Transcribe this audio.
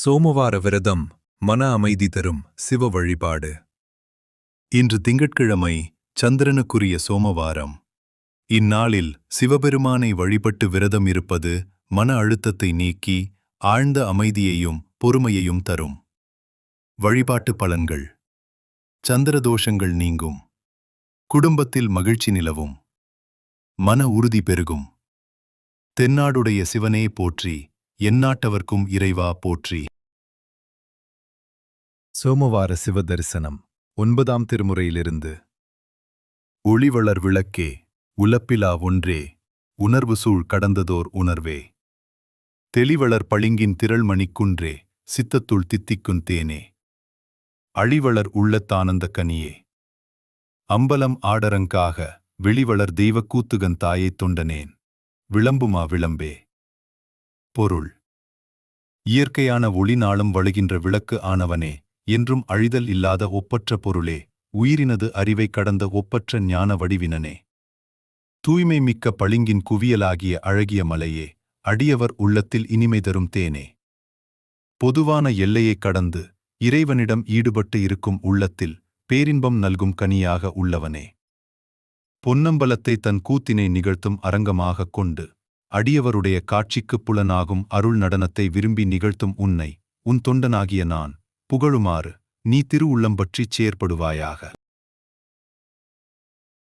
சோமவார விரதம் மன அமைதி தரும் சிவ வழிபாடு. இன்று திங்கட்கிழமை, சந்திரனுக்குரிய சோமவாரம். இந்நாளில் சிவபெருமானை வழிபட்டு விரதம் இருப்பது மன அழுத்தத்தை நீக்கி ஆழ்ந்த அமைதியையும் பொறுமையையும் தரும். வழிபாட்டு பலன்கள்: சந்திரதோஷங்கள் நீங்கும், குடும்பத்தில் மகிழ்ச்சி நிலவும், மன உறுதி பெருகும். தென்னாடுடைய சிவனே போற்றி, எந்நாட்டவர்க்கும் இறைவா போற்றி. சோமவார சிவ தரிசனம் 9ஆம் திருமுறையிலிருந்து. ஒளிவளர் விளக்கே, உலப்பிலா ஒன்றே, உணர்வு சூழ் கடந்ததோர் உணர்வே. தெளிவளர் பளிங்கின் திரள்மணிக் குன்றே, சித்தத்துள் தித்திக்குந் தேனே. அழிவளர் உள்ளத்தானந்த கனியே. அம்பலம் ஆடரங்காக, வெளிவளர் தெய்வக்கூத்துகன் தாயைத் தொண்டனேன், விளம்புமா விளம்பே. பொருள்: இயற்கையான ஒளி நாளும் வழுகின்ற விளக்கு ஆனவனே, என்றும் அழிதல் இல்லாத ஒப்பற்ற பொருளே, உயிரினது அறிவை கடந்த ஒப்பற்ற ஞான வடிவினனே. தூய்மை மிக்க பளிங்கின் குவியலாகிய அழகிய மலையே, அடியவர் உள்ளத்தில் இனிமை தரும் தேனே. பொதுவான எல்லையைக் கடந்து இறைவனிடம் ஈடுபட்டு இருக்கும் உள்ளத்தில் பேரின்பம் நல்கும் கனியாக உள்ளவனே. பொன்னம்பலத்தை தன் கூத்தினை நிகழ்த்தும் அரங்கமாகக் கொண்டு அடியவருடைய காட்சிக்குப் புலனாகும் அருள் நடனத்தை விரும்பி நிகழ்த்தும் உன்னை, உன் தொண்டனாகிய நான் புகழுமாறு நீ திருவுள்ளம் பற்றிச் செயற்படுவாயாக.